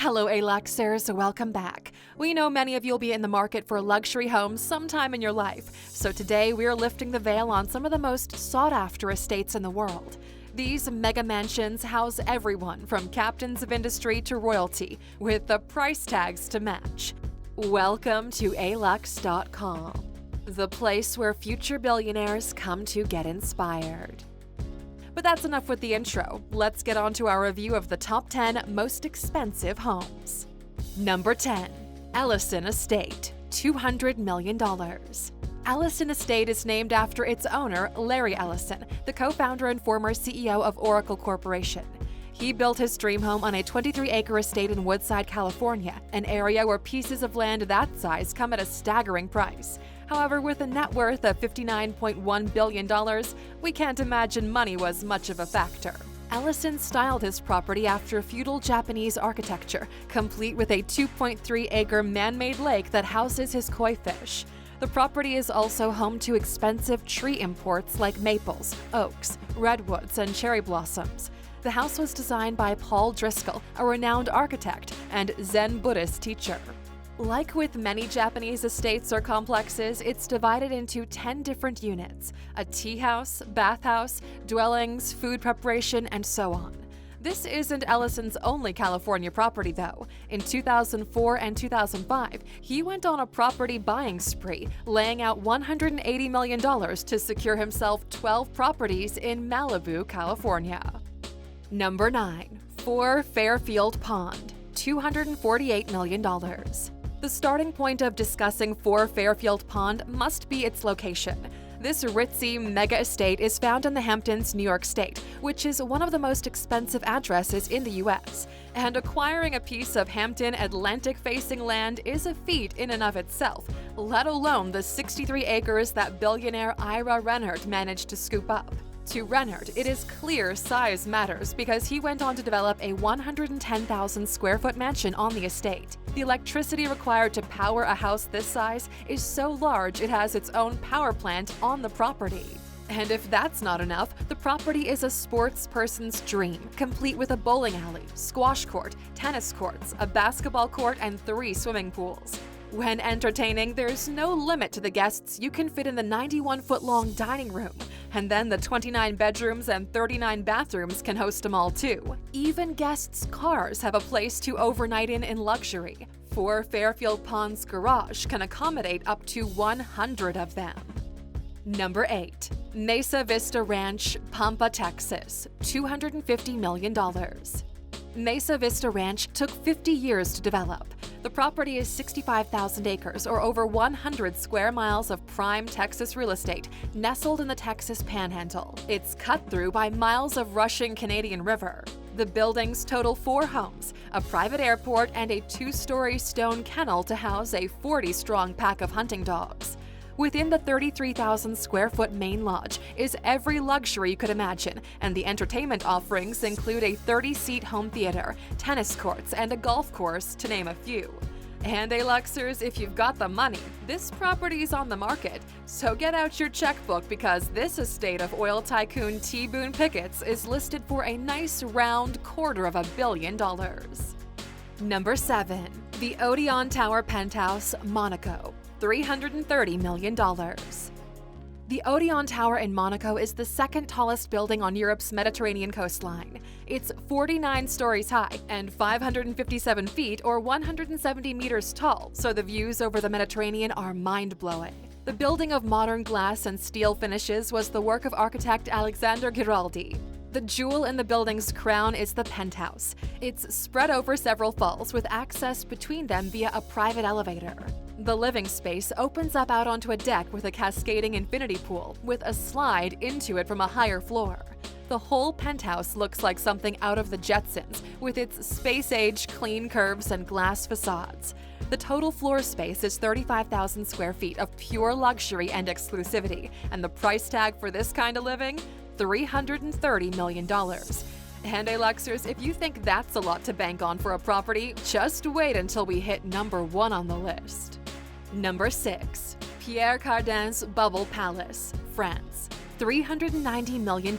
Hello, Aluxers. Welcome back. We know many of you will be in the market for luxury homes sometime in your life, so today we're lifting the veil on some of the most sought-after estates in the world. These mega mansions house everyone from captains of industry to royalty, with the price tags to match. Welcome to Alux.com, the place where future billionaires come to get inspired. But that's enough with the intro. Let's get on to our review of the top 10 most expensive homes. Number 10. Ellison Estate, $200 million. Ellison Estate is named after its owner, Larry Ellison, the co-founder and former CEO of Oracle Corporation. He built his dream home on a 23-acre estate in Woodside, California, an area where pieces of land that size come at a staggering price. However, with a net worth of $59.1 billion, we can't imagine money was much of a factor. Ellison styled his property after feudal Japanese architecture, complete with a 2.3-acre man-made lake that houses his koi fish. The property is also home to expensive tree imports like maples, oaks, redwoods, and cherry blossoms. The house was designed by Paul Driscoll, a renowned architect and Zen Buddhist teacher. Like with many Japanese estates or complexes, it's divided into 10 different units: a tea house, bathhouse, dwellings, food preparation, and so on. This isn't Ellison's only California property, though. In 2004 and 2005, he went on a property buying spree, laying out $180 million to secure himself 12 properties in Malibu, California. Number 9. 4 Fairfield Pond, $248 million. The starting point of discussing 4 Fairfield Pond must be its location. This ritzy mega estate is found in the Hamptons, New York State, which is one of the most expensive addresses in the U.S. And acquiring a piece of Hampton Atlantic-facing land is a feat in and of itself, let alone the 63 acres that billionaire Ira Rennert managed to scoop up. To Rennert, it is clear size matters because he went on to develop a 110,000 square foot mansion on the estate. The electricity required to power a house this size is so large it has its own power plant on the property. And if that's not enough, the property is a sports person's dream, complete with a bowling alley, squash court, tennis courts, a basketball court, and 3 swimming pools. When entertaining, there's no limit to the guests you can fit in the 91-foot-long dining room, and then the 29 bedrooms and 39 bathrooms can host them all too. Even guests' cars have a place to overnight in luxury. 4 Fairfield Pond's garage can accommodate up to 100 of them. Number 8. Mesa Vista Ranch, Pampa, Texas, $250 million. Mesa Vista Ranch took 50 years to develop. The property is 65,000 acres, or over 100 square miles of prime Texas real estate, nestled in the Texas Panhandle. It's cut through by miles of rushing Canadian River. The buildings total 4 homes, a private airport, and a 2-story stone kennel to house a 40-strong pack of hunting dogs. Within the 33,000 square foot main lodge is every luxury you could imagine, and the entertainment offerings include a 30-seat home theater, tennis courts, and a golf course, to name a few. And Aluxers, if you've got the money, this property's on the market, so get out your checkbook because this estate of oil tycoon T. Boone Pickett's is listed for a nice round $250 million. Number 7. The Odeon Tower Penthouse, Monaco, $330 million. The Odeon Tower in Monaco is the second tallest building on Europe's Mediterranean coastline. It's 49 stories high and 557 feet or 170 meters tall, so the views over the Mediterranean are mind-blowing. The building of modern glass and steel finishes was the work of architect Alexander Giraldi. The jewel in the building's crown is the penthouse. It's spread over several falls with access between them via a private elevator. The living space opens up out onto a deck with a cascading infinity pool with a slide into it from a higher floor. The whole penthouse looks like something out of the Jetsons, with its space-age clean curves and glass facades. The total floor space is 35,000 square feet of pure luxury and exclusivity, and the price tag for this kind of living? $330 million. And Aluxers, if you think that's a lot to bank on for a property, just wait until we hit number 1 on the list. Number 6. Pierre Cardin's Bubble Palace, France, $390 million.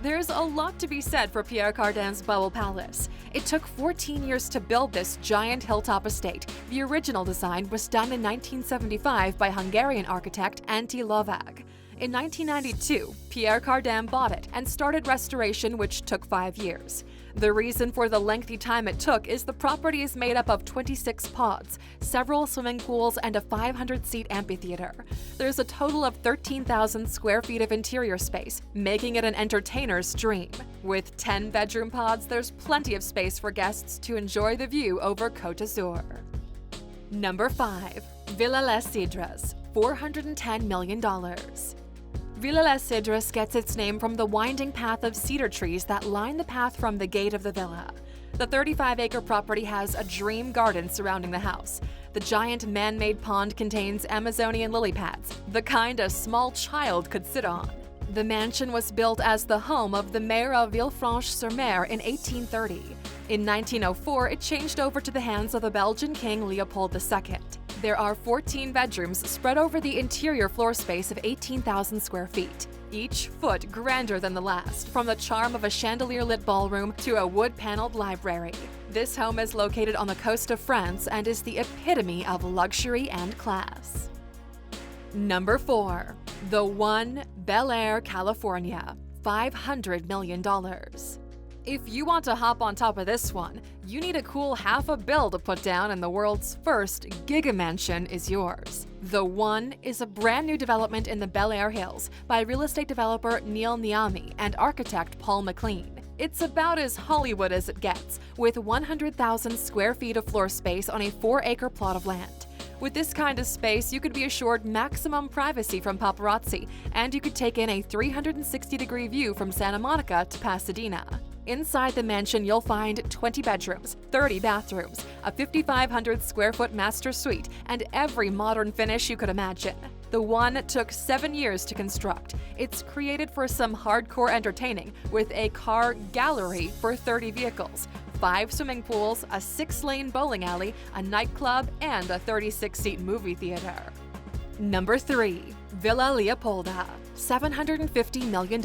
There's a lot to be said for Pierre Cardin's Bubble Palace. It took 14 years to build this giant hilltop estate. The original design was done in 1975 by Hungarian architect Antti Lovag. In 1992, Pierre Cardin bought it and started restoration, which took 5 years. The reason for the lengthy time it took is the property is made up of 26 pods, several swimming pools, and a 500-seat amphitheater. There's a total of 13,000 square feet of interior space, making it an entertainer's dream. With 10 bedroom pods, there's plenty of space for guests to enjoy the view over Côte d'Azur. Number 5. Villa Les Cedres, $410 million. Villa Les Cedres gets its name from the winding path of cedar trees that line the path from the gate of the villa. The 35-acre property has a dream garden surrounding the house. The giant man-made pond contains Amazonian lily pads, the kind a small child could sit on. The mansion was built as the home of the mayor of Villefranche-sur-Mer in 1830. In 1904, it changed over to the hands of the Belgian King Leopold II. There are 14 bedrooms spread over the interior floor space of 18,000 square feet, each foot grander than the last, from the charm of a chandelier-lit ballroom to a wood-paneled library. This home is located on the coast of France and is the epitome of luxury and class. Number 4. The One Bel Air, California, $500 million. If you want to hop on top of this one, you need a cool $500 million to put down and the world's first Giga Mansion is yours. The One is a brand new development in the Bel Air Hills by real estate developer Neil Niami and architect Paul McLean. It's about as Hollywood as it gets, with 100,000 square feet of floor space on a 4-acre plot of land. With this kind of space, you could be assured maximum privacy from paparazzi, and you could take in a 360-degree view from Santa Monica to Pasadena. Inside the mansion, you'll find 20 bedrooms, 30 bathrooms, a 5,500 square foot master suite, and every modern finish you could imagine. The One took 7 years to construct. It's created for some hardcore entertaining, with a car gallery for 30 vehicles, 5 swimming pools, a 6-lane bowling alley, a nightclub, and a 36-seat movie theater. Number 3. Villa Leopolda, $750 million.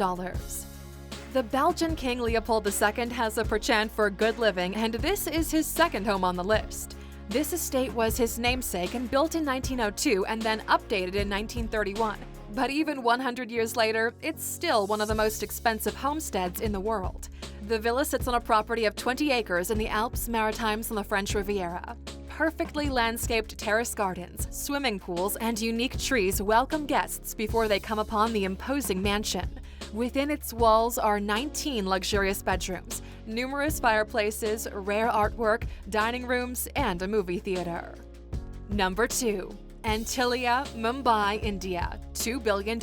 The Belgian King Leopold II has a penchant for good living, and this is his second home on the list. This estate was his namesake and built in 1902 and then updated in 1931. But even 100 years later, it's still one of the most expensive homesteads in the world. The villa sits on a property of 20 acres in the Alpes Maritimes on the French Riviera. Perfectly landscaped terrace gardens, swimming pools, and unique trees welcome guests before they come upon the imposing mansion. Within its walls are 19 luxurious bedrooms, numerous fireplaces, rare artwork, dining rooms, and a movie theater. Number 2. Antilia, Mumbai, India, $2 billion.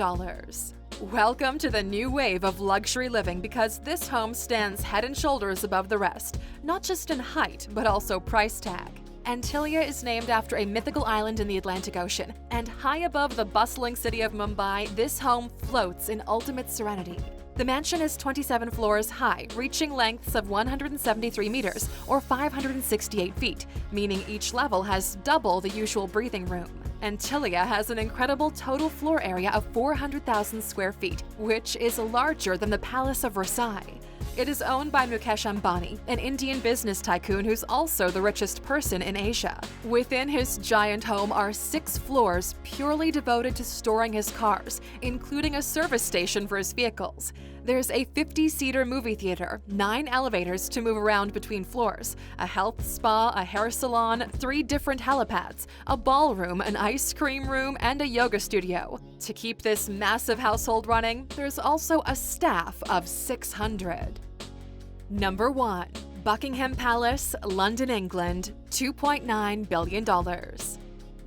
Welcome to the new wave of luxury living because this home stands head and shoulders above the rest, not just in height, but also price tag. Antilia is named after a mythical island in the Atlantic Ocean, and high above the bustling city of Mumbai, this home floats in ultimate serenity. The mansion is 27 floors high, reaching lengths of 173 meters, or 568 feet, meaning each level has double the usual breathing room. Antilia has an incredible total floor area of 400,000 square feet, which is larger than the Palace of Versailles. It is owned by Mukesh Ambani, an Indian business tycoon who's also the richest person in Asia. Within his giant home are 6 floors purely devoted to storing his cars, including a service station for his vehicles. There's a 50-seater movie theater, 9 elevators to move around between floors, a health spa, a hair salon, 3 different helipads, a ballroom, an ice cream room, and a yoga studio. To keep this massive household running, there's also a staff of 600. Number 1. Buckingham Palace, London, England, $2.9 billion.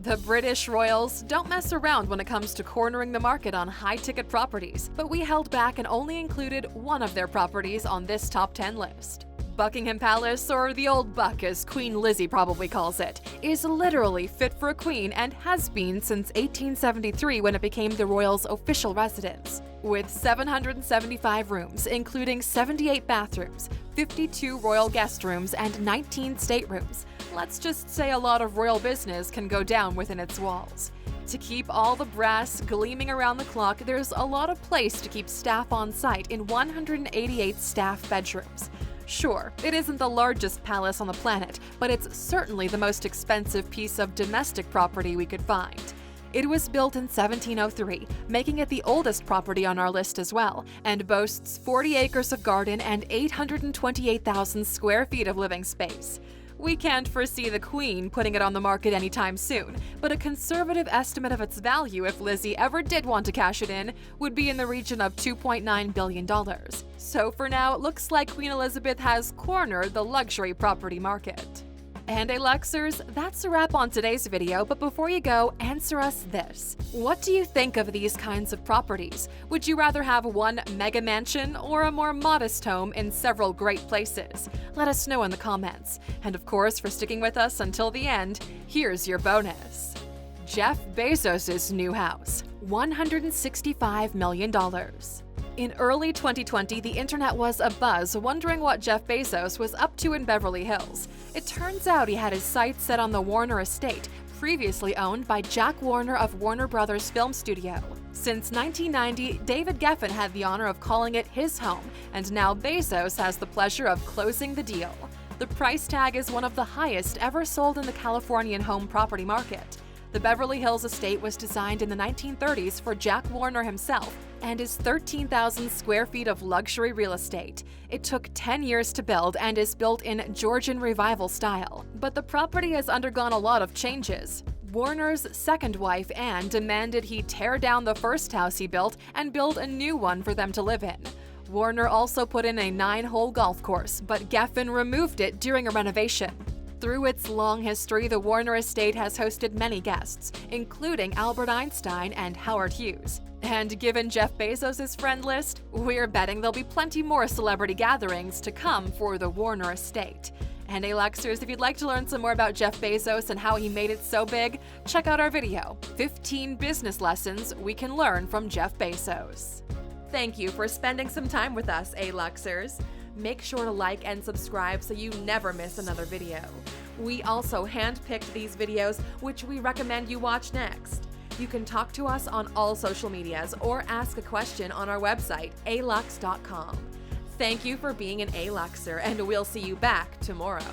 The British royals don't mess around when it comes to cornering the market on high-ticket properties, but we held back and only included one of their properties on this top 10 list. Buckingham Palace, or the Old Buck as Queen Lizzie probably calls it, is literally fit for a queen and has been since 1873 when it became the royals' official residence. With 775 rooms, including 78 bathrooms, 52 royal guest rooms, and 19 staterooms, let's just say a lot of royal business can go down within its walls. To keep all the brass gleaming around the clock, there's a lot of place to keep staff on site in 188 staff bedrooms. Sure, it isn't the largest palace on the planet, but it's certainly the most expensive piece of domestic property we could find. It was built in 1703, making it the oldest property on our list as well, and boasts 40 acres of garden and 828,000 square feet of living space. We can't foresee the Queen putting it on the market anytime soon, but a conservative estimate of its value if Lizzie ever did want to cash it in would be in the region of $2.9 billion. So for now, it looks like Queen Elizabeth has cornered the luxury property market. And Luxers, that's a wrap on today's video, but before you go, answer us this. What do you think of these kinds of properties? Would you rather have one mega mansion or a more modest home in several great places? Let us know in the comments. And of course, for sticking with us until the end, here's your bonus. Jeff Bezos' new house, $165 million. In early 2020, the internet was abuzz wondering what Jeff Bezos was up to in Beverly Hills. It turns out he had his sights set on the Warner estate, previously owned by Jack Warner of Warner Brothers Film Studio. Since 1990, David Geffen had the honor of calling it his home, and now Bezos has the pleasure of closing the deal. The price tag is one of the highest ever sold in the Californian home property market. The Beverly Hills estate was designed in the 1930s for Jack Warner himself and is 13,000 square feet of luxury real estate. It took 10 years to build and is built in Georgian Revival style. But the property has undergone a lot of changes. Warner's second wife, Anne, demanded he tear down the first house he built and build a new one for them to live in. Warner also put in a 9-hole golf course, but Geffen removed it during a renovation. Through its long history, the Warner estate has hosted many guests, including Albert Einstein and Howard Hughes. And given Jeff Bezos' friend list, we're betting there'll be plenty more celebrity gatherings to come for the Warner estate. And Luxers, if you'd like to learn some more about Jeff Bezos and how he made it so big, check out our video, 15 Business Lessons We Can Learn from Jeff Bezos. Thank you for spending some time with us, Luxers. Make sure to like and subscribe so you never miss another video. We also handpicked these videos, which we recommend you watch next. You can talk to us on all social medias or ask a question on our website, alux.com. Thank you for being an Luxer, and we'll see you back tomorrow.